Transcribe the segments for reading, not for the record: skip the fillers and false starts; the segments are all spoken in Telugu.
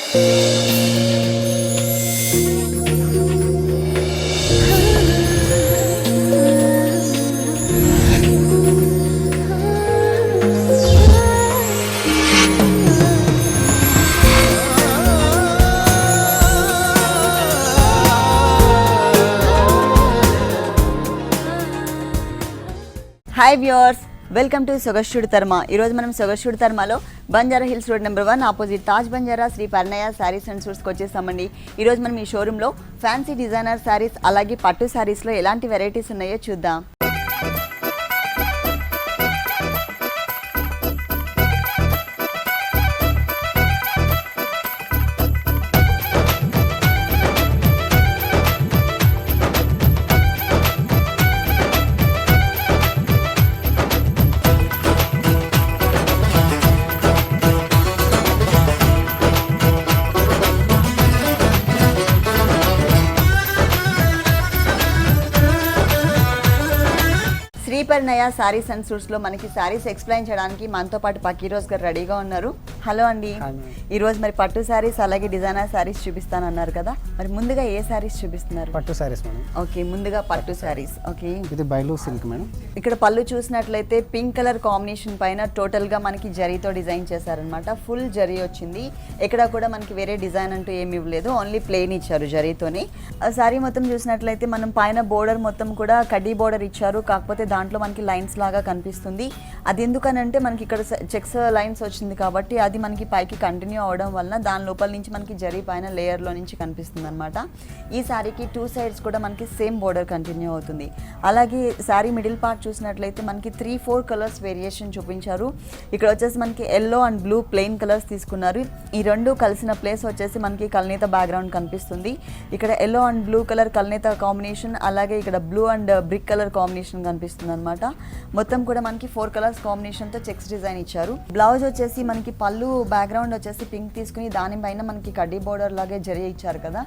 హాయ్ వ్యూవర్స్, వెల్కమ్ టు సొగస్టుడు తర్మ. ఈరోజు మనం సొగస్టుడు తర్మలో Banjara Hills road number 1 opposite Taj Banjara Shri Parinaya Sarees and సూట్స్కి వచ్చేసామండి. ఈరోజు మనం ఈ షోరూంలో ఫ్యాన్సీ డిజైనర్ శారీస్ అలాగే పట్టు శారీస్లో ఎలాంటి వెరైటీస్ ఉన్నాయో చూద్దాం. శ్రీపర్ణయ శారీస్ అండ్ సూట్స్లో మనకి శారీస్ ఎక్స్ప్లెయిన్ చేయడానికి మనతో పాటు పకీరోజ్ గారు రెడీగా ఉన్నారు. హలో అండి. ఈరోజు మరి పట్టు శారీస్ అలాగే డిజైనర్ శారీస్ చూపిస్తానన్నారు కదా, మరి ముందుగా ఏ శారీస్ చూపిస్తున్నారు? పట్టు శారీస్ మేడం. ఓకే, ముందుగా పట్టు శారీస్. ఓకే, ఇది బైలు సిల్క్ మేడం. ఇక్కడ పళ్ళు చూసినట్లయితే పింక్ కలర్ కాంబినేషన్ పైన టోటల్గా మనకి జరీతో డిజైన్ చేశారనమాట. ఫుల్ జరీ వచ్చింది, ఎక్కడ కూడా మనకి వేరే డిజైన్ అంటూ ఏమి ఇవ్వలేదు, ఓన్లీ ప్లెయిన్ ఇచ్చారు జరీతోని. శారీ మొత్తం చూసినట్లయితే మనం పైన బోర్డర్ మొత్తం కూడా కడ్డీ బోర్డర్ ఇచ్చారు, కాకపోతే దాంట్లో మనకి లైన్స్ లాగా కనిపిస్తుంది. అది ఎందుకనంటే మనకి ఇక్కడ చెక్స్ లైన్స్ వచ్చింది కాబట్టి అది మనకి పైకి కంటిన్యూ అవడం వలన దాని లోపల నుంచి మనకి జరీ పైన లేయర్లో నుంచి కనిపిస్తుంది అనమాట. ఈ శారీకి 2 సైడ్స్ కూడా మనకి సేమ్ బోర్డర్ కంటిన్యూ అవుతుంది. అలాగే శారీ మిడిల్ పార్ట్ చూసినట్లయితే మనకి 3-4 కలర్స్ వేరియేషన్ చూపించారు. ఇక్కడ వచ్చేసి మనకి yellow and blue plain colours తీసుకున్నారు. ఈ రెండు కలిసిన ప్లేస్ వచ్చేసి మనకి కల్నేత బ్యాక్గ్రౌండ్ కనిపిస్తుంది. ఇక్కడ ఎల్లో అండ్ బ్లూ కలర్ కల్నేత కాంబినేషన్, అలాగే ఇక్కడ blue and brick colour combination కనిపిస్తుంది అనమాట. మొత్తం కూడా మనకి 4 కలర్స్ కాంబినేషన్ తో చెక్స్ డిజైన్ ఇచ్చారు. బ్లౌజ్ వచ్చేసి మనకి పళ్ళు బ్యాక్గ్రౌండ్ వచ్చేసి పింక్ తీసుకుని దానిపైన మనకి కడ్డీ బోర్డర్ లాగే జరీ ఇచ్చారు కదా.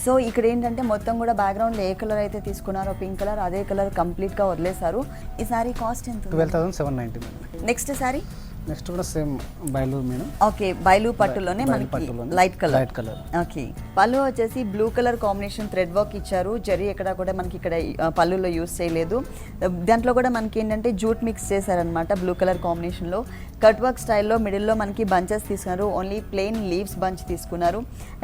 సో ఇక్కడ ఏంటంటే మొత్తం కూడా బ్యాక్గ్రౌండ్ ఏ కలర్ అయితే తీసుకున్నారో పింక్ కలర్, అదే కలర్ కంప్లీట్ గా వదిలేశారు. ఈ సారీ కాస్ట్ ఎంత? 12,790. నెక్స్ట్ సారీ నెక్స్ట్ కూడా సేమ్ బైలు మేడం. ఓకే, బైలు పట్టులోనే మనకి లైట్ కలర్. ఓకే, పళ్ళు వచ్చేసి blue colour combination thread work ఇచ్చారు. జరీ ఎక్కడ కూడా మనకి ఇక్కడ పళ్ళులో యూస్ చేయలేదు. దాంట్లో కూడా మనకి ఏంటంటే జూట్ మిక్స్ చేశారనమాట బ్లూ కలర్ కాంబినేషన్లో. కట్ వర్క్ స్టైల్లో మిడిల్లో మనకి బంచెస్ తీసుకున్నారు, ఓన్లీ ప్లెయిన్ లీవ్స్ బంచ్ తీసుకున్నారు.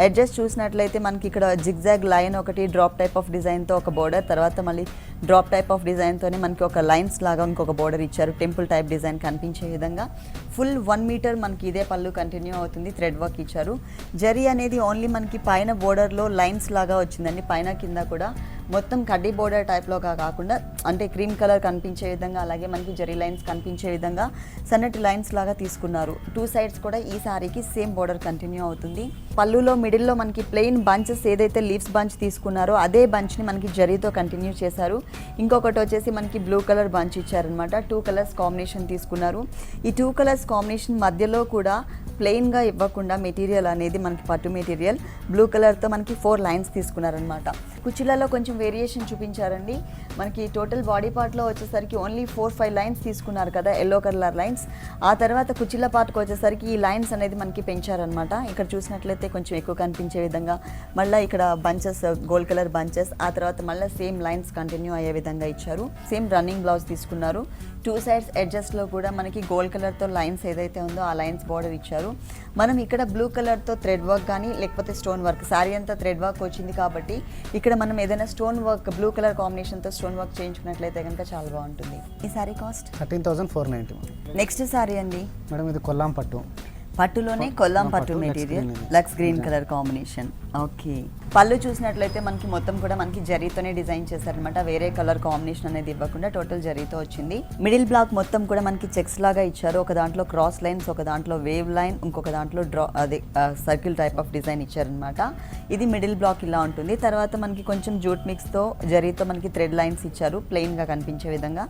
ఎడ్జెస్ చూసినట్లయితే మనకి ఇక్కడ జిగ్జాగ్ లైన్ ఒకటి, డ్రాప్ టైప్ ఆఫ్ డిజైన్తో ఒక బోర్డర్, తర్వాత మళ్ళీ డ్రాప్ టైప్ ఆఫ్ డిజైన్తోనే మనకి ఒక లైన్స్ లాగా ఇంకొక బోర్డర్ ఇచ్చారు, టెంపుల్ టైప్ డిజైన్ కనిపించే విధంగా. ఫుల్ 1 మీటర్ మనకి ఇదే పళ్ళు కంటిన్యూ అవుతుంది, థ్రెడ్ వర్క్ ఇచ్చారు. జరీ అనేది ఓన్లీ మనకి పైన బోర్డర్లో లైన్స్ లాగా వచ్చిందండి, పైన కింద కూడా మొత్తం కడ్డీ బోర్డర్ టైప్లో కాకుండా అంటే క్రీమ్ కలర్ కనిపించే విధంగా, అలాగే మనకి జరీ లైన్స్ కనిపించే విధంగా సన్నటి లైన్స్ లాగా తీసుకున్నారు. 2 సైడ్స్ కూడా ఈ సారీకి సేమ్ బోర్డర్ కంటిన్యూ అవుతుంది. పళ్ళులో మిడిల్లో మనకి ప్లెయిన్ బంచెస్ ఏదైతే లీవ్స్ బంచ్ తీసుకున్నారో అదే బంచ్ని మనకి జరీతో కంటిన్యూ చేశారు. ఇంకొకటి వచ్చేసి మనకి బ్లూ కలర్ బంచ్ ఇచ్చారనమాట. 2 కలర్స్ కాంబినేషన్ తీసుకున్నారు. ఈ 2 కలర్స్ కాంబినేషన్ మధ్యలో కూడా ప్లెయిన్గా ఇవ్వకుండా మెటీరియల్ అనేది మనకి పట్టు మెటీరియల్ బ్లూ కలర్తో మనకి 4 లైన్స్ తీసుకున్నారనమాట. కుర్చీలలో కొంచెం వేరియేషన్ చూపించారండి. మనకి టోటల్ బాడీ పార్ట్లో వచ్చేసరికి ఓన్లీ 4-5 లైన్స్ తీసుకున్నారు కదా, ఎల్లో కలర్ లైన్స్. ఆ తర్వాత కుర్చీల పార్ట్కి వచ్చేసరికి ఈ లైన్స్ అనేది మనకి పెంచారనమాట. ఇక్కడ చూసినట్లయితే కొంచెం ఎక్కువ కనిపించే విధంగా మళ్ళీ ఇక్కడ బంచెస్, గోల్డ్ కలర్ బంచెస్, ఆ తర్వాత మళ్ళీ సేమ్ లైన్స్ కంటిన్యూ అయ్యే విధంగా ఇచ్చారు. సేమ్ రన్నింగ్ బ్లౌజ్ తీసుకున్నారు. 2 సైడ్స్ ఎడ్జెస్ట్లో కూడా మనకి గోల్డ్ కలర్తో లైన్స్ ఏదైతే ఉందో ఆ లైన్స్ బార్డర్ ఇచ్చారు. మనం ఇక్కడ బ్లూ కలర్తో థ్రెడ్ వర్క్ కానీ లేకపోతే స్టోన్ వర్క్, శారీ అంతా థ్రెడ్ వర్క్ వచ్చింది కాబట్టి ఇక్కడ మనం ఏదైనా స్టోన్ వర్క్ బ్లూ కలర్ కాంబినేషన్తో స్టోన్ వర్క్ చేయించుకున్నట్లయితే కనుక చాలా బాగుంటుంది. ఈ శారీ కాస్ట్ 13,490. నెక్స్ట్ శారీ అండి మేడం, ఇది కొల్లాం పట్టు. పట్టులోనే కొల్లాం పట్టు మెటీరియల్, లక్స్ గ్రీన్ కలర్ కాంబినేషన్. ఓకే, పళ్ళు చూసినట్లయితే మనకి మొత్తం కూడా మనకి జరీతోనే డిజైన్ చేశారనమాట. వేరే కలర్ కాంబినేషన్ అనేది ఇవ్వకుండా టోటల్ జరీతో వచ్చింది. మిడిల్ బ్లాక్ మొత్తం కూడా మనకి చెక్స్ లాగా ఇచ్చారు. ఒక దాంట్లో క్రాస్ లైన్స్, ఒక దాంట్లో వేవ్ లైన్, ఇంకొక దాంట్లో సర్కిల్ టైప్ ఆఫ్ డిజైన్ ఇచ్చారనమాట. ఇది మిడిల్ బ్లాక్ ఇలా ఉంటుంది. తర్వాత మనకి కొంచెం జూట్ మిక్స్తో జరీతో మనకి థ్రెడ్ లైన్స్ ఇచ్చారు ప్లెయిన్గా కనిపించే విధంగా.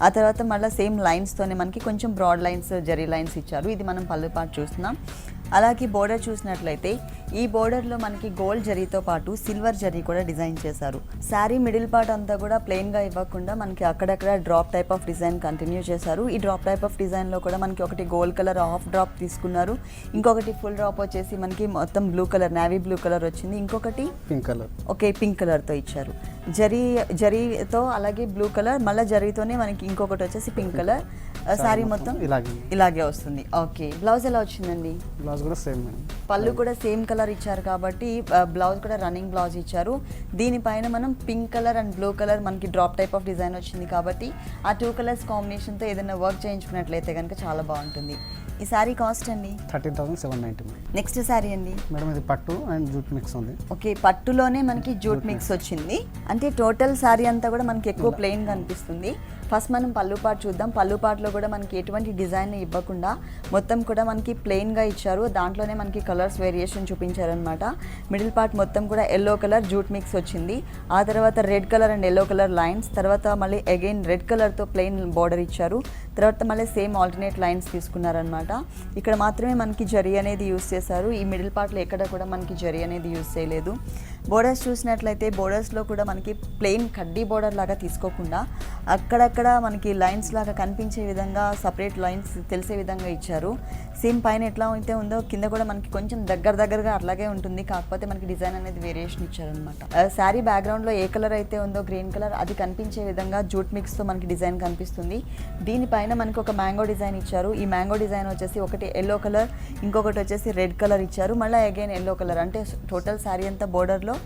ఆ తర్వాత మళ్ళీ సేమ్ లైన్స్తోనే మనకి కొంచెం బ్రాడ్ లైన్స్, జరీ లైన్స్ ఇచ్చారు. ఇది మనం పళ్ళు పార్ట్ చూస్తున్నాం. అలాగే బోర్డర్ చూసినట్లయితే ఈ బోర్డర్లో మనకి గోల్డ్ జరీతో పాటు సిల్వర్ జరీ కూడా డిజైన్ చేశారు. శారీ మిడిల్ పార్ట్ అంతా కూడా ప్లెయిన్గా ఇవ్వకుండా మనకి అక్కడక్కడ drop type of design continue చేశారు. ఈ డ్రాప్ టైప్ ఆఫ్ డిజైన్లో కూడా మనకి ఒకటి గోల్డ్ కలర్ హాఫ్ డ్రాప్ తీసుకున్నారు, ఇంకొకటి ఫుల్ డ్రాప్ వచ్చేసి మనకి మొత్తం blue colour navy blue colour వచ్చింది, ఇంకొకటి పింక్ కలర్ పింక్ కలర్తో ఇచ్చారు. జరీతో అలాగే బ్లూ కలర్ మళ్ళీ జరీతోనే మనకి ఇంకొకటి వచ్చేసి పింక్ కలర్. శారీ మొత్తం ఇలాగే వస్తుంది. ఓకే, బ్లౌజ్ ఎలా వచ్చిందండి? బ్లౌజ్ కూడా సేమ్ మేడం. పళ్ళు కూడా సేమ్ కలర్ ఇచ్చారు కాబట్టి బ్లౌజ్ కూడా రన్నింగ్ బ్లౌజ్ ఇచ్చారు. దీనిపైన మనం pink colour and blue colour మనకి డ్రాప్ టైప్ ఆఫ్ డిజైన్ వచ్చింది కాబట్టి ఆ 2 కలర్స్ కాంబినేషన్తో ఏదైనా వర్క్ చేయించుకున్నట్లయితే కనుక చాలా బాగుంటుంది. ఈ శారీ కాస్ట్ అండి 13,790 మేడం. నెక్స్ట్ శారీ అండి మేడం ఇది పట్టు అండ్ జూట్ మిక్స్ ఉంది. ఓకే, పట్టులోనే మనకి జూట్ మిక్స్ వచ్చింది. అంటే టోటల్ శారీ అంతా కూడా మనకి ఎక్కువ ప్లెయిన్ కనిపిస్తుంది. ఫస్ట్ మనం పళ్ళు పార్ట్ చూద్దాం. పళ్ళు పార్ట్లో కూడా మనకి ఎటువంటి డిజైన్ ఇవ్వకుండా మొత్తం కూడా మనకి ప్లెయిన్గా ఇచ్చారు. దాంట్లోనే మనకి కలర్స్ వేరియేషన్ చూపించారనమాట. మిడిల్ పార్ట్ మొత్తం కూడా ఎల్లో కలర్ జూట్ మిక్స్ వచ్చింది. ఆ తర్వాత red colour and yellow colour lines, తర్వాత మళ్ళీ అగైన్ రెడ్ కలర్తో ప్లెయిన్ బార్డర్ ఇచ్చారు. తర్వాత మళ్ళీ సేమ్ ఆల్టర్నేట్ లైన్స్ తీసుకున్నారనమాట. ఇక్కడ మాత్రమే మనకి జరీ అనేది యూస్ చేశారు. ఈ మిడిల్ పార్ట్లో ఎక్కడ కూడా మనకి జరీ అనేది యూస్ చేయలేదు. బోర్డర్స్ చూసినట్లయితే బోర్డర్స్లో కూడా మనకి ప్లెయిన్ కడ్డీ బోర్డర్ లాగా తీసుకోకుండా అక్కడక్కడ మనకి లైన్స్ లాగా కనిపించే విధంగా సపరేట్ లైన్స్ తెలిసే విధంగా ఇచ్చారు. సేమ్ పైన ఎట్లా అయితే ఉందో కింద కూడా మనకి కొంచెం దగ్గరగా అట్లాగే ఉంటుంది, కాకపోతే మనకి డిజైన్ అనేది వేరియేషన్ ఇచ్చారనమాట. శారీ బ్యాక్గ్రౌండ్లో ఏ కలర్ అయితే ఉందో గ్రీన్ కలర్ అది కనిపించే విధంగా జూట్ మిక్స్తో మనకి డిజైన్ కనిపిస్తుంది. దీనిపైన మనకి ఒక మ్యాంగో డిజైన్ ఇచ్చారు. ఈ మ్యాంగో డిజైన్ వచ్చేసి ఒకటి ఎల్లో కలర్, ఇంకొకటి వచ్చేసి రెడ్ కలర్ ఇచ్చారు, మళ్ళీ అగైన్ ఎల్లో కలర్. అంటే టోటల్ శారీ అంతా బోర్డర్లో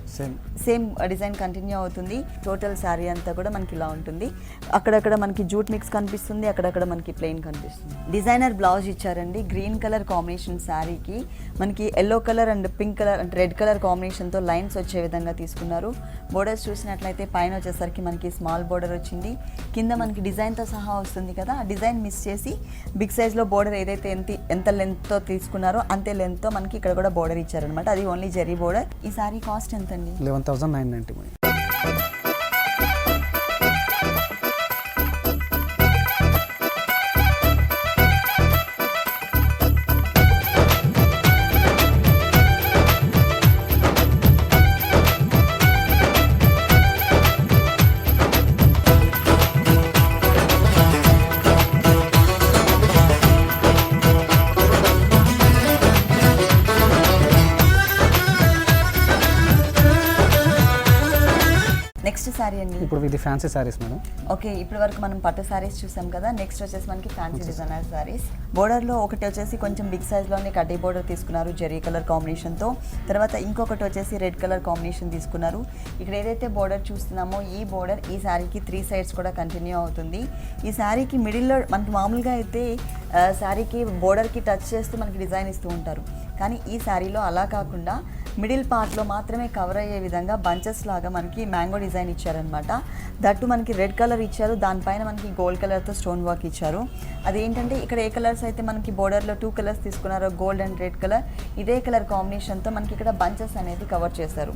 సేమ్ డిజైన్ కంటిన్యూ అవుతుంది. టోటల్ శారీ అంతా కూడా మనకి ఇలా ఉంటుంది. అక్కడక్కడ మనకి జూట్ మిక్స్ కనిపిస్తుంది, అక్కడక్కడ మనకి ప్లెయిన్ కనిపిస్తుంది. డిజైనర్ బ్లౌజ్ ఇచ్చారండి. గ్రీన్ కలర్ కాంబినేషన్ శారీకి మనకి yellow colour and pink colour and red colour కాంబినేషన్తో లైన్స్ వచ్చే విధంగా తీసుకున్నారు. బోర్డర్స్ చూసినట్లయితే పైన వచ్చేసరికి మనకి స్మాల్ బోర్డర్ వచ్చింది, కింద మనకి డిజైన్తో సహా వస్తుంది కదా. ఆ డిజైన్ మిస్ చేసి బిగ్ సైజ్లో బోర్డర్ ఏదైతే ఎంత లెంత్తో తీసుకున్నారో అంతే లెంత్తో మనకి ఇక్కడ కూడా బోర్డర్ ఇచ్చారనమాట. అది ఓన్లీ జరీ బోర్డర్. ఈ శారీ కాస్ట్ ఎంత అండి? 11,990 మేడం. నెక్స్ట్ శారీ అండి. ఇప్పుడు ఇది ఫ్యాన్సీ శారీస్ మేడం. ఓకే, ఇప్పటి వరకు మనం పట్టు శారీస్ చూసాం కదా. నెక్స్ట్ వచ్చేసి మనకి ఫ్యాన్సీ డిజైనర్ శారీస్. బోర్డర్లో ఒకటి వచ్చేసి కొంచెం బిగ్ సైజ్లోనే కడ్డీ బోర్డర్ తీసుకున్నారు జెరీ కలర్ కాంబినేషన్తో. తర్వాత ఇంకొకటి వచ్చేసి రెడ్ కలర్ కాంబినేషన్ తీసుకున్నారు. ఇక్కడ ఏదైతే బోర్డర్ చూస్తున్నామో ఈ బోర్డర్ ఈ శారీకి 3 సైడ్స్ కూడా కంటిన్యూ అవుతుంది. ఈ శారీకి మిడిల్లో మనకి మామూలుగా అయితే శారీకి బోర్డర్కి టచ్ చేస్తూ మనకి డిజైన్ ఇస్తూ ఉంటారు, కానీ ఈ శారీలో అలా కాకుండా మిడిల్ పార్ట్లో మాత్రమే కవర్ అయ్యే విధంగా బంచెస్ లాగా మనకి మ్యాంగో డిజైన్ ఇచ్చారనమాట. దట్టు మనకి రెడ్ కలర్ ఇచ్చారు, దానిపైన మనకి గోల్డ్ కలర్తో స్టోన్ వర్క్ ఇచ్చారు. అదేంటంటే ఇక్కడ ఏ కలర్స్ అయితే మనకి బోర్డర్లో 2 కలర్స్ తీసుకున్నారో గోల్డ్ అండ్ రెడ్ కలర్, ఇదే కలర్ కాంబినేషన్తో మనకి ఇక్కడ బంచెస్ అనేది కవర్ చేశారు.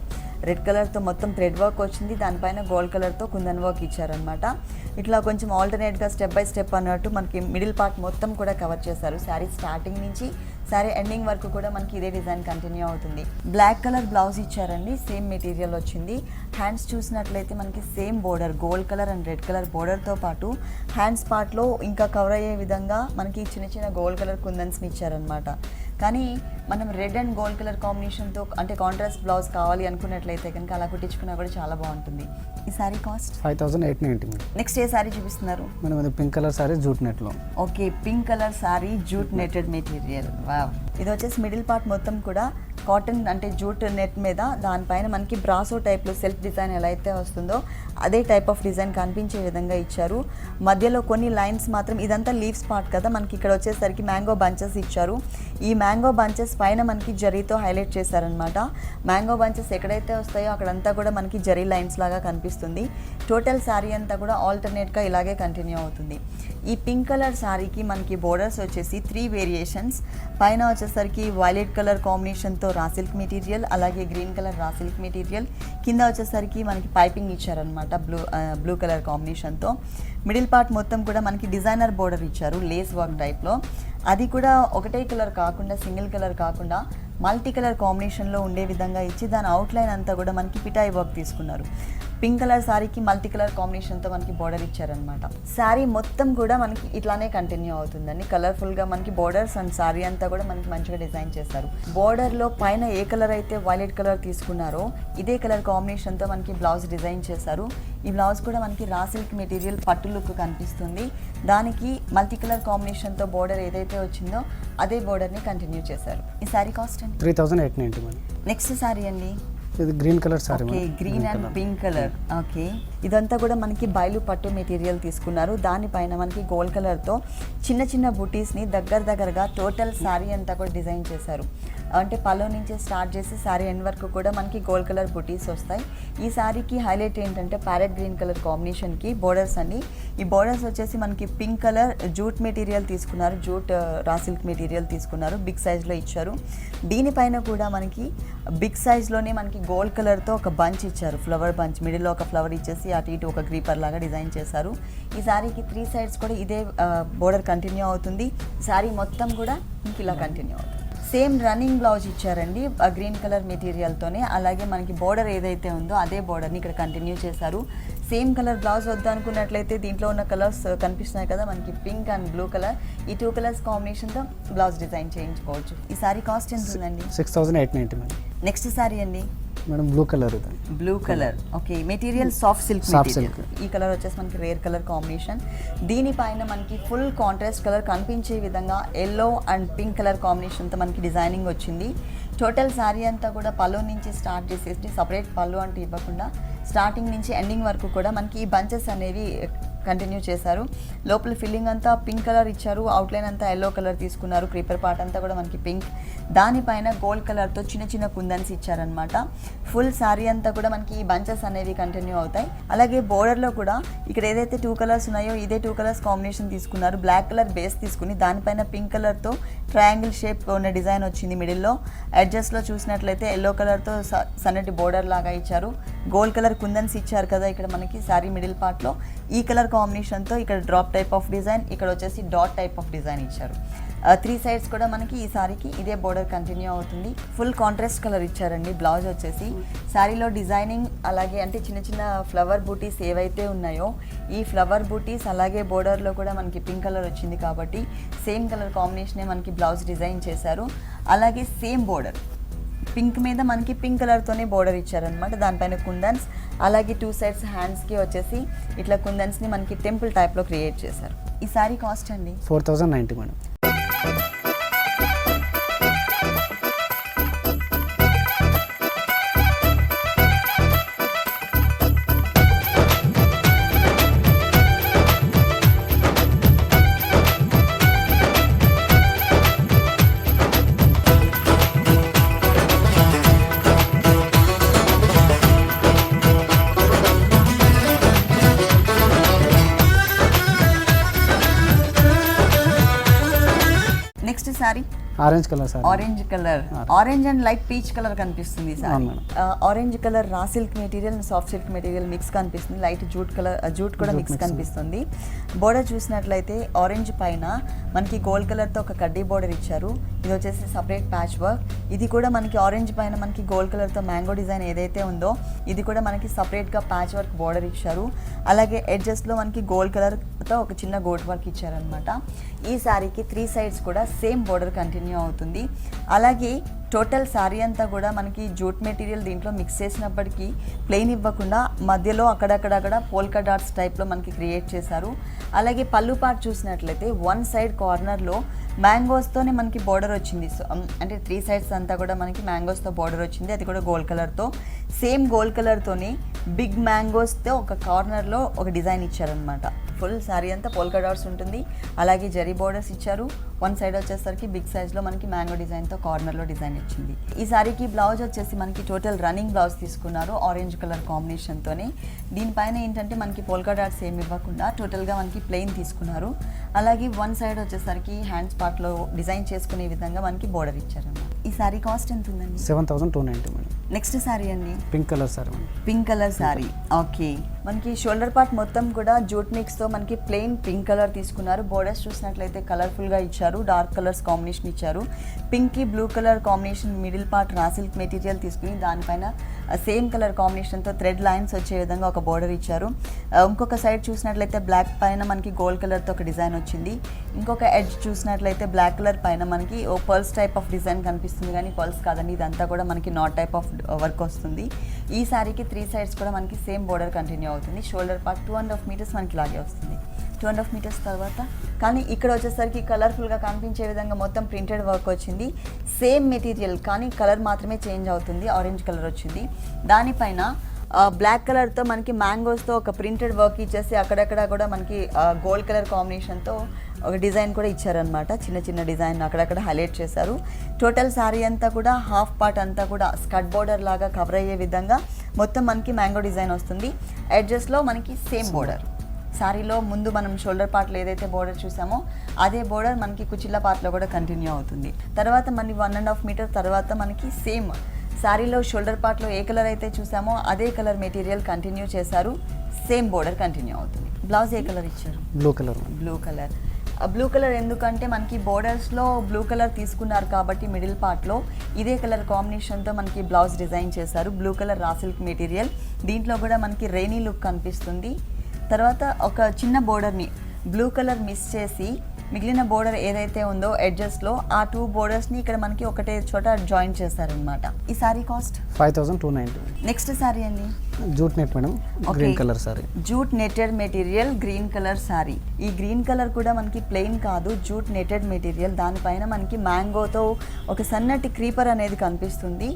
రెడ్ కలర్తో మొత్తం థ్రెడ్ వర్క్ వచ్చింది, దానిపైన గోల్డ్ కలర్తో కుందన్ వర్క్ ఇచ్చారనమాట. ఇట్లా కొంచెం ఆల్టర్నేట్గా స్టెప్ బై స్టెప్ అన్నట్టు మనకి మిడిల్ పార్ట్ మొత్తం కూడా కవర్ చేశారు. శారీ స్టార్టింగ్ నుంచి శారీ ఎండింగ్ వరకు కూడా మనకి ఇదే డిజైన్ కంటిన్యూ అవుతుంది. బ్లాక్ కలర్ బ్లౌజ్ ఇచ్చారండి, సేమ్ మెటీరియల్ వచ్చింది. హ్యాండ్స్ చూసినట్లయితే మనకి same border gold colour and red colour బోర్డర్తో పాటు హ్యాండ్స్ పార్ట్లో ఇంకా కవర్ అయ్యే విధంగా మనకి చిన్న గోల్డ్ కలర్ కుందన్స్ని ఇచ్చారనమాట. కానీ మనం రెడ్ అండ్ గోల్డ్ కలర్ కాంబినేషన్తో అంటే కాంట్రాస్ట్ బ్లౌజ్ కావాలి అనుకున్నట్లయితే కనుక అలా కుట్టించుకున్నా కూడా చాలా బాగుంటుంది. ఈ శారీ కాస్ట్ 5,890 నెక్స్ట్ ఏ శారీ చూపిస్తున్నారు? మేడం ఇది పింక్ కలర్ శారీ జూట్ నెట్లో. Okay, pink colour sari jute netted material. Wow, ఇది వచ్చేసి మిడిల్ పార్ట్ మొత్తం కూడా కాటన్ అంటే జూట్ నెట్ మీద దానిపైన మనకి బ్రాసో టైప్లో సెల్ఫ్ డిజైన్ ఎలా అయితే వస్తుందో అదే టైప్ ఆఫ్ డిజైన్ కనిపించే విధంగా ఇచ్చారు. మధ్యలో కొన్ని లైన్స్ మాత్రం ఇదంతా లీవ్స్ పార్ట్ కదా, మనకి ఇక్కడ వచ్చేసరికి మ్యాంగో బంచెస్ ఇచ్చారు. ఈ మ్యాంగో బంచెస్ పైన మనకి జరీతో హైలైట్ చేశారనమాట. మ్యాంగో బంచెస్ ఎక్కడైతే వస్తాయో అక్కడంతా కూడా మనకి జరీ లైన్స్ లాగా కనిపిస్తుంది. టోటల్ శారీ అంతా కూడా ఆల్టర్నేట్గా ఇలాగే కంటిన్యూ అవుతుంది. ఈ పింక్ కలర్ శారీకి మనకి బోర్డర్స్ వచ్చేసి 3 వేరియేషన్స్. పైన వచ్చేసరికి వైలెట్ కలర్ కాంబినేషన్తో రా సిల్క్ మెటీరియల్, అలాగే green colour raw silk material, కింద వచ్చేసరికి మనకి పైపింగ్ ఇచ్చారనమాట బ్లూ కలర్ కాంబినేషన్తో. మిడిల్ పార్ట్ మొత్తం కూడా మనకి డిజైనర్ బోర్డర్ ఇచ్చారు లేస్ వర్క్ టైప్లో. అది కూడా ఒకటే కలర్ కాకుండా, సింగిల్ కలర్ కాకుండా మల్టీ కలర్ కాంబినేషన్లో ఉండే విధంగా ఇచ్చి దాని అవుట్లైన్ అంతా కూడా మనకి పిటాయి వర్క్ తీసుకున్నారు. పింక్ కలర్ శారీకి మల్టీ కలర్ కాంబినేషన్తో మనకి బోర్డర్ ఇచ్చారనమాట. శారీ మొత్తం కూడా మనకి ఇట్లానే కంటిన్యూ అవుతుందండి. కలర్ఫుల్గా మనకి బోర్డర్స్ అండ్ శారీ అంతా కూడా మనకి మంచిగా డిజైన్ చేస్తారు. బోర్డర్లో పైన ఏ కలర్ అయితే వైలెట్ కలర్ తీసుకున్నారో ఇదే కలర్ కాంబినేషన్తో మనకి బ్లౌజ్ డిజైన్ చేశారు. ఈ బ్లౌజ్ కూడా మనకి రా సిల్క్ మెటీరియల్ పట్టు లుక్ కనిపిస్తుంది. దానికి మల్టీ కలర్ కాంబినేషన్తో బోర్డర్ ఏదైతే వచ్చిందో అదే బోర్డర్ని కంటిన్యూ చేశారు. ఈ శారీ కాస్ట్ అండి 3890 మేడం. నెక్స్ట్ శారీ అండి ఇది green colour sorry. Okay, green and pink colour. Okay, ఇదంతా కూడా మనకి బయలు పట్టు మెటీరియల్ తీసుకున్నారు. దానిపైన మనకి గోల్డ్ కలర్తో చిన్న చిన్న బుటీస్ని దగ్గరగా టోటల్ శారీ అంతా కూడా డిజైన్ చేశారు. అంటే పల్లో నుంచి స్టార్ట్ చేసి శారీ ఎండ్ వరకు కూడా మనకి గోల్డ్ కలర్ బుటీస్ వస్తాయి. ఈ శారీకి హైలైట్ ఏంటంటే ప్యారెట్ గ్రీన్ కలర్ కాంబినేషన్కి బోర్డర్స్ అండి. ఈ బోర్డర్స్ వచ్చేసి మనకి పింక్ కలర్ జూట్ మెటీరియల్ తీసుకున్నారు, జూట్ రా సిల్క్ మెటీరియల్ తీసుకున్నారు, బిగ్ సైజ్లో ఇచ్చారు. దీనిపైన కూడా మనకి బిగ్ సైజ్లోనే మనకి గోల్డ్ కలర్తో ఒక బంచ్ ఇచ్చారు, ఫ్లవర్ బంచ్. మిడిల్లో ఒక ఫ్లవర్ ఇచ్చేసి అటు ఇటు ఒక గ్రీపర్ లాగా డిజైన్ చేశారు. ఈ శారీకి 3 సైడ్స్ కూడా ఇదే బోర్డర్ కంటిన్యూ అవుతుంది. శారీ మొత్తం కూడా ఇంక ఇలా కంటిన్యూ అవుతుంది. సేమ్ రన్నింగ్ బ్లౌజ్ ఇచ్చారండి గ్రీన్ కలర్ మెటీరియల్తోనే. అలాగే మనకి బోర్డర్ ఏదైతే ఉందో అదే బోర్డర్ని ఇక్కడ కంటిన్యూ చేశారు. సేమ్ కలర్ బ్లౌజ్ వద్దు అనుకున్నట్లయితే దీంట్లో ఉన్న కలర్స్ కనిపిస్తున్నాయి కదా మనకి, పింక్ అండ్ బ్లూ కలర్, ఈ 2 కలర్స్ కాంబినేషన్తో బ్లౌజ్ డిజైన్ చేయించుకోవచ్చు. ఈ శారీ కాస్ట్ ఎంత ఉందండి? 6890 మేడం. నెక్స్ట్ శారీ అండి మేడం బ్లూ కలర్. ఇది blue colour. Okay, material soft silk material. ఈ కలర్ వచ్చేసి మనకి రేర్ కలర్ కాంబినేషన్. దీనిపైన మనకి ఫుల్ కాంట్రాస్ట్ కలర్ కనిపించే విధంగా ఎల్లో అండ్ పింక్ కలర్ కాంబినేషన్తో మనకి డిజైనింగ్ వచ్చింది. టోటల్ శారీ అంతా కూడా పళ్ళు నుంచి స్టార్ట్ చేసేసి సపరేట్ పళ్ళు అంటే ఇవ్వకుండా స్టార్టింగ్ నుంచి ఎండింగ్ వరకు కూడా మనకి ఈ బంచెస్ అనేవి కంటిన్యూ చేశారు. లోపల ఫిల్లింగ్ అంతా పింక్ కలర్ ఇచ్చారు, అవుట్లైన్ అంతా ఎల్లో కలర్ తీసుకున్నారు, క్రీపర్ పార్ట్ అంతా కూడా మనకి పింక్, దానిపైన గోల్డ్ కలర్తో చిన్న చిన్న కుందన్స్ ఇచ్చారనమాట. ఫుల్ శారీ అంతా కూడా మనకి ఈ బంచెస్ అనేవి కంటిన్యూ అవుతాయి. అలాగే బోర్డర్లో కూడా ఇక్కడ ఏదైతే 2 కలర్స్ ఉన్నాయో ఇదే 2 కలర్స్ కాంబినేషన్ తీసుకున్నారు. బ్లాక్ కలర్ బేస్ తీసుకుని దానిపైన పింక్ కలర్తో ట్రయాంగిల్ షేప్ ఉన్న డిజైన్ వచ్చింది. మిడిల్లో ఎడ్జస్ట్లో చూసినట్లయితే ఎల్లో కలర్తో సన్నటి బోర్డర్ లాగా ఇచ్చారు. గోల్డ్ కలర్ కుందన్స్ ఇచ్చారు కదా ఇక్కడ మనకి శారీ మిడిల్ పార్ట్లో. ఈ కలర్ కాంబినేషన్తో ఇక్కడ డ్రాప్ టైప్ ఆఫ్ డిజైన్, ఇక్కడ వచ్చేసి డాట్ టైప్ ఆఫ్ డిజైన్ ఇచ్చారు. 3 సైడ్స్ కూడా మనకి ఈ శారీకి ఇదే బోర్డర్ కంటిన్యూ అవుతుంది. ఫుల్ కాంట్రాస్ట్ కలర్ ఇచ్చారండి. బ్లౌజ్ వచ్చేసి శారీలో డిజైనింగ్ అలాగే అంటే చిన్న చిన్న ఫ్లవర్ బూటీస్ ఏవైతే ఉన్నాయో ఈ ఫ్లవర్ బూటీస్ అలాగే బోర్డర్లో కూడా మనకి పింక్ కలర్ వచ్చింది కాబట్టి సేమ్ కలర్ కాంబినేషనే మనకి బ్లౌజ్ డిజైన్ చేశారు. అలాగే సేమ్ బోర్డర్ పింక్ మీద మనకి పింక్ కలర్తోనే బోర్డర్ ఇచ్చారనమాట. దానిపైన కుందన్స్, అలాగే 2 సైడ్స్ హ్యాండ్స్కి వచ్చేసి ఇట్లా కుందన్స్ని మనకి టెంపుల్ టైప్లో క్రియేట్ చేశారు. ఈ శారీ కాస్ట్ అండి 4090 madam. Next sari orange colour sari. Orange colour, orange and light peach colour కనిపిస్తుంది sari. Orange colour raw silk material, soft silk material mix కనిపిస్తుంది. లైట్ జూట్ కలర్, జూట్ కూడా మిక్స్ కనిపిస్తుంది. బోర్డర్ చూసినట్లయితే ఆరెంజ్ పైన మనకి గోల్డ్ కలర్తో ఒక కడ్డీ బోర్డర్ ఇచ్చారు. ఇది వచ్చేసి సపరేట్ ప్యాచ్ వర్క్. ఇది కూడా మనకి ఆరెంజ్ పైన మనకి గోల్డ్ కలర్తో మ్యాంగో డిజైన్ ఏదైతే ఉందో ఇది కూడా మనకి సపరేట్గా ప్యాచ్ వర్క్ బోర్డర్ ఇచ్చారు. అలాగే ఎడ్జస్ట్లో మనకి గోల్డ్ కలర్తో ఒక చిన్న గోల్డ్ వర్క్ ఇచ్చారనమాట. ఈ శారీకి 3 సైడ్స్ కూడా సేమ్ బోర్డర్ కంటిన్యూ అవుతుంది. అలాగే టోటల్ శారీ అంతా కూడా మనకి జూట్ మెటీరియల్ దీంట్లో మిక్స్ చేసినప్పటికీ ప్లెయిన్ ఇవ్వకుండా మధ్యలో అక్కడక్కడ పోల్కా డాట్స్ టైప్లో మనకి క్రియేట్ చేశారు. అలాగే పళ్ళు పార్ట్ చూసినట్లయితే 1 సైడ్ కార్నర్లో మ్యాంగోస్తోనే మనకి బోర్డర్ వచ్చింది. సో అంటే 3 సైడ్స్ అంతా కూడా మనకి మ్యాంగోస్తో బోర్డర్ వచ్చింది. అది కూడా గోల్డ్ కలర్తో, సేమ్ గోల్డ్ కలర్తోని బిగ్ మ్యాంగోస్తో ఒక కార్నర్లో ఒక డిజైన్ ఇచ్చారనమాట. ఫుల్ శారీ అంతా పోల్కా డాట్స్ ఉంటుంది, అలాగే జరీ బోర్డర్స్ ఇచ్చారు. వన్ సైడ్ వచ్చేసరికి బిగ్ సైజ్లో మనకి మ్యాంగో డిజైన్తో కార్నర్లో డిజైన్ ఇచ్చింది. ఈ శారీకి బ్లౌజ్ వచ్చేసి మనకి టోటల్ రన్నింగ్ బ్లౌజ్ తీసుకున్నారు ఆరెంజ్ కలర్ కాంబినేషన్తోనే. దీనిపైన ఏంటంటే మనకి పోల్కా డాట్స్ ఏమి ఇవ్వకుండా టోటల్గా మనకి ప్లెయిన్ తీసుకున్నారు. అలాగే వన్ సైడ్ వచ్చేసరికి హ్యాండ్స్ పార్ట్లో డిజైన్ చేసుకునే విధంగా మనకి బోర్డర్ ఇచ్చారన్నమాట. ఈ శారీ కాస్ట్ ఎంత ఉందండి? 7290 మేడం. నెక్స్ట్ శారీ అండి pink colour sari madam. Pink colour sari. Okay, మనకి షోల్డర్ పార్ట్ మొత్తం కూడా జూట్ మిక్స్తో మనకి ప్లెయిన్ పింక్ కలర్ తీసుకున్నారు. బోర్డర్స్ చూసినట్లయితే కలర్ఫుల్గా ఇచ్చారు, డార్క్ కలర్స్ కాంబినేషన్ ఇచ్చారు. పింక్కి blue colour combination middle part raw silk material తీసుకుని దానిపైన సేమ్ కలర్ కాంబినేషన్తో థ్రెడ్ లైన్స్ వచ్చే విధంగా ఒక బోర్డర్ ఇచ్చారు. ఇంకొక సైడ్ చూసినట్లయితే బ్లాక్ పైన మనకి గోల్డ్ కలర్తో ఒక డిజైన్ వచ్చింది. ఇంకొక ఎడ్జ్ చూసినట్లయితే బ్లాక్ కలర్ పైన మనకి ఓ పర్ల్స్ టైప్ ఆఫ్ డిజైన్ కనిపిస్తుంది, కానీ పర్ల్స్ కాదండి, ఇదంతా కూడా మనకి నాట్ టైప్ ఆఫ్ వర్క్ వస్తుంది. ఈ శారీకి 3 సైడ్స్ కూడా మనకి సేమ్ బోర్డర్ కంటిన్యూ అవుతుంది. షోల్డర్ పార్ట్ 2.5 మీటర్స్ మనకి ఇలాగే వస్తుంది. 2.5 మీటర్స్ తర్వాత కానీ ఇక్కడ వచ్చేసరికి కలర్ఫుల్గా కనిపించే విధంగా మొత్తం ప్రింటెడ్ వర్క్ వచ్చింది. సేమ్ మెటీరియల్ కానీ కలర్ మాత్రమే చేంజ్ అవుతుంది, ఆరెంజ్ కలర్ వచ్చింది. దానిపైన బ్లాక్ కలర్తో మనకి మ్యాంగోస్తో ఒక ప్రింటెడ్ వర్క్ ఇచ్చేసి అక్కడక్కడ కూడా మనకి గోల్డ్ కలర్ కాంబినేషన్తో ఒక డిజైన్ కూడా ఇచ్చారనమాట. చిన్న చిన్న డిజైన్ అక్కడక్కడ హైలైట్ చేశారు. టోటల్ శారీ అంతా కూడా హాఫ్ పార్ట్ అంతా కూడా స్కర్ట్ బోర్డర్ లాగా కవర్ అయ్యే విధంగా మొత్తం మనకి మ్యాంగో డిజైన్ వస్తుంది. ఎడ్జెస్లో మనకి సేమ్ బోర్డర్. శారీలో ముందు మనం షోల్డర్ పార్ట్లో ఏదైతే బోర్డర్ చూసామో అదే బోర్డర్ మనకి కుచిళ్ళ పార్ట్లో కూడా కంటిన్యూ అవుతుంది. తర్వాత మనకి 1.5 మీటర్ తర్వాత మనకి సేమ్ శారీలో షోల్డర్ పార్ట్లో ఏ కలర్ అయితే చూసామో అదే కలర్ మెటీరియల్ కంటిన్యూ చేశారు. సేమ్ బోర్డర్ కంటిన్యూ అవుతుంది. బ్లౌజ్ ఏ కలర్ ఇచ్చారు? Blue colour. Blue colour. Blue colour ఎందుకంటే మనకి బోర్డర్స్లో బ్లూ కలర్ తీసుకున్నారు కాబట్టి మిడిల్ పార్ట్లో ఇదే కలర్ కాంబినేషన్తో మనకి బ్లౌజ్ డిజైన్ చేశారు. Blue colour raw silk material. దీంట్లో కూడా మనకి రెయినీ లుక్ కనిపిస్తుంది. తర్వాత ఒక చిన్న బోర్డర్ని బ్లూ కలర్ మిస్ చేసి మిగిలిన బోర్డర్ ఏదైతే ఉందో ఎడ్జెస్లో ఆ 2 బోర్డర్స్ని ఇక్కడ మనకి ఒకటే చోట జాయిన్ చేశారనమాట. ఈ సారీ కాస్ట్ 5290. నెక్స్ట్ సారీ అండి jute net madam, green colour sorry. Jute netted material green colour sorry. ఈ గ్రీన్ కలర్ కూడా మనకి ప్లెయిన్ కాదు, జూట్ నెటెడ్ మెటీరియల్. దానిపైన మనకి మ్యాంగోతో ఒక సన్నటి క్రీపర్ అనేది కనిపిస్తుంది.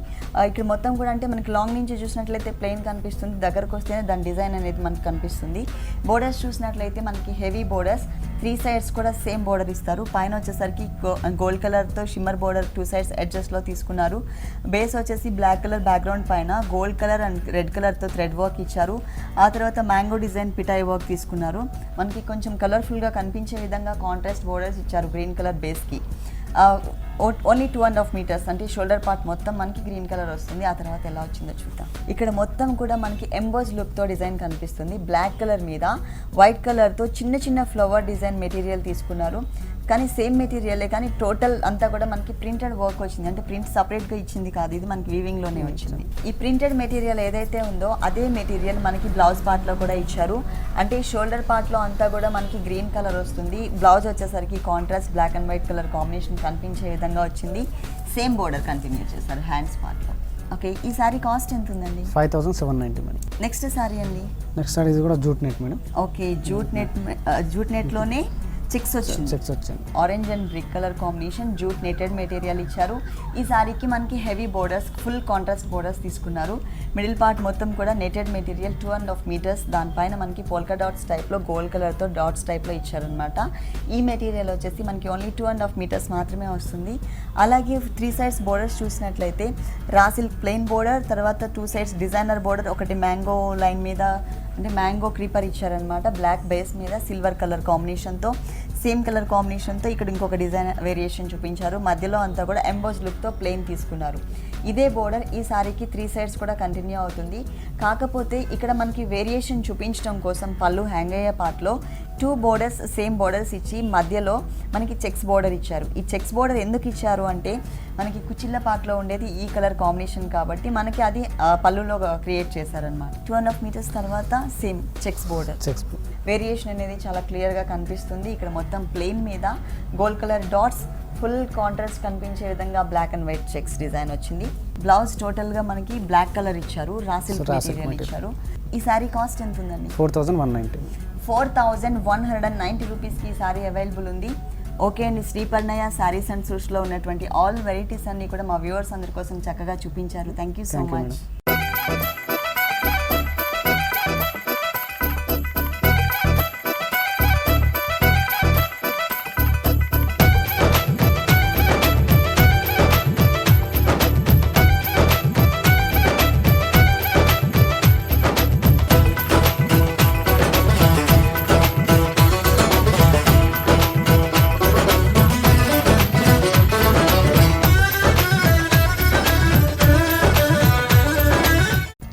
ఇక్కడ మొత్తం కూడా అంటే మనకి లాంగ్ నుంచి చూసినట్లయితే ప్లెయిన్ కనిపిస్తుంది, దగ్గరకు వస్తేనే దాని డిజైన్ అనేది మనకి కనిపిస్తుంది. బోర్డర్స్ చూసినట్లయితే మనకి హెవీ బోర్డర్స్, 3 సైడ్స్ కూడా సేమ్ బోర్డర్ ఇస్తారు. పైన వచ్చేసరికి గోల్డ్ కలర్తో షిమ్మర్ బోర్డర్ 2 సైడ్స్ ఎడ్జెస్లో తీసుకున్నారు. బేస్ వచ్చేసి బ్లాక్ కలర్ బ్యాక్గ్రౌండ్ పైన గోల్డ్ కలర్ అండ్ రెడ్ కలర్తో థ్రెడ్ వర్క్ ఇచ్చారు. ఆ తర్వాత మ్యాంగో డిజైన్ పిటాయి వర్క్ తీసుకున్నారు. మనకి కొంచెం కలర్ఫుల్గా కనిపించే విధంగా కాంట్రాస్ట్ బోర్డర్స్ ఇచ్చారు గ్రీన్ కలర్ బేస్కి. ఓన్లీ 2.5 మీటర్స్ అంటే షోల్డర్ పార్ట్ మొత్తం మనకి గ్రీన్ కలర్ వస్తుంది. ఆ తర్వాత ఎలా వచ్చిందో చూద్దాం. ఇక్కడ మొత్తం కూడా మనకి ఎంబోజ్ లుక్తో డిజైన్ కనిపిస్తుంది. బ్లాక్ కలర్ మీద వైట్ కలర్తో చిన్న చిన్న ఫ్లవర్ డిజైన్ మెటీరియల్ తీసుకున్నారు. కానీ సేమ్ మెటీరియలే కానీ టోటల్ అంతా కూడా మనకి ప్రింటెడ్ వర్క్ వచ్చింది. అంటే ప్రింట్ సపరేట్గా ఇచ్చింది కాదు, ఇది మనకి వీవింగ్లోనే వచ్చింది. ఈ ప్రింటెడ్ మెటీరియల్ ఏదైతే ఉందో అదే మెటీరియల్ మనకి బ్లౌజ్ పార్ట్లో కూడా ఇచ్చారు. అంటే షోల్డర్ పార్ట్లో అంతా కూడా మనకి గ్రీన్ కలర్ వస్తుంది. బ్లౌజ్ వచ్చేసరికి contrast black and white colour combination కనిపించే విధంగా వచ్చింది. సేమ్ బోర్డర్ కంటిన్యూ చేశారు హ్యాండ్స్ పార్ట్లో. ఓకే, ఈ సారీ కాస్ట్ ఎంత ఉందండి? 5790 మేడం. నెక్స్ట్ సారీ అండి. నెక్స్ట్ సారీ ఇది కూడా jute net madam. Okay, jute నెట్లోనే చెక్స్ వచ్చింది. Orange and brick colour combination jute netted material ఇచ్చారు. ఈ సారీకి మనకి heavy borders, full contrast borders తీసుకున్నారు. మిడిల్ పార్ట్ మొత్తం కూడా నెటెడ్ మెటీరియల్ 2.5 మీటర్స్. దానిపైన మనకి పోల్కా డాట్స్ టైప్లో గోల్డ్ కలర్తో డాట్స్ టైప్లో ఇచ్చారనమాట. ఈ మెటీరియల్ వచ్చేసి మనకి ఓన్లీ 2.5 మీటర్స్ మాత్రమే వస్తుంది. అలాగే 3 సైడ్స్ బోర్డర్స్ చూసినట్లయితే రా సిల్క్ ప్లెయిన్ బోర్డర్, తర్వాత 2 సైడ్స్ డిజైనర్ బోర్డర్, ఒకటి మ్యాంగో లైన్ మీద అంటే మ్యాంగో క్రీపర్ ఇచ్చారనమాట. బ్లాక్ బేస్ మీద సిల్వర్ కలర్ కాంబినేషన్తో, సేమ్ కలర్ కాంబినేషన్తో ఇక్కడ ఇంకొక డిజైన్ వేరియేషన్ చూపించారు. మధ్యలో అంతా కూడా ఎంబోజ్ లుక్తో ప్లెయిన్ తీసుకున్నారు. ఇదే బోర్డర్ ఈ సారీకి 3 సైడ్స్ కూడా కంటిన్యూ అవుతుంది. కాకపోతే ఇక్కడ మనకి వేరియేషన్ చూపించడం కోసం పళ్ళు హ్యాంగ్ అయ్యే పార్ట్లో 2 బోర్డర్స్ సేమ్ బోర్డర్స్ ఇచ్చి మధ్యలో మనకి చెక్స్ బోర్డర్ ఇచ్చారు. ఈ చెక్స్ బోర్డర్ ఎందుకు ఇచ్చారు అంటే మనకి కుచిళ్ళ పార్ట్లో ఉండేది ఈ కలర్ కాంబినేషన్ కాబట్టి మనకి అది పళ్ళులో క్రియేట్ చేశారనమాట. 2.5 మీటర్స్ తర్వాత సేమ్ చెక్స్ బోర్డర్. వేరియేషన్ అనేది చాలా క్లియర్గా కనిపిస్తుంది. ఇక్కడ మొత్తం ప్లెయిన్ మీద gold colour dots, full contrast కనిపించే విధంగా black and white checks design వచ్చింది. బ్లౌజ్ టోటల్గా మనకి బ్లాక్ కలర్ ఇచ్చారు, రా సిల్క్ మెటీరియల్ ఇచ్చారు. ఈ సారీ కాస్ట్ ఎంత ఉందండి? 4190 రూపీస్కి ఈ సారీ అవైలబుల్ ఉంది. ఓకే అండి, శ్రీపర్ణయ సారీస్ అండ్ సూట్స్లో ఉన్నటువంటి ఆల్ వెరైటీస్ అన్నీ కూడా మా వ్యూవర్స్ అందరి కోసం చక్కగా చూపించారు. Thank you so much.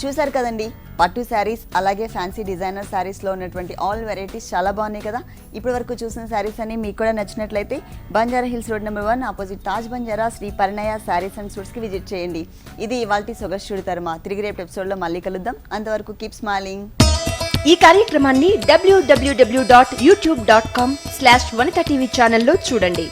చూసారు కదండి, పట్టు శారీస్ అలాగే ఫ్యాన్సీ డిజైనర్ శారీస్లో ఉన్నటువంటి ఆల్ వెరైటీస్ చాలా బాగున్నాయి కదా. ఇప్పటి వరకు చూసిన శారీస్ అన్ని మీకు కూడా నచ్చినట్లయితే Banjara Hills road number 1 opposite Taj Banjara Shri Parinaya Sarees and సూట్స్కి విజిట్ చేయండి. ఇది ఇవాల్టి సొగస్టుడి తర్మ. తిరిగి రేపు ఎపిసోడ్లో మళ్ళీ కలుద్దాం. అంతవరకు కీప్ స్మైలింగ్. ఈ కార్యక్రమాన్ని www.youtube.com/vanitaTV ఛానల్లో చూడండి.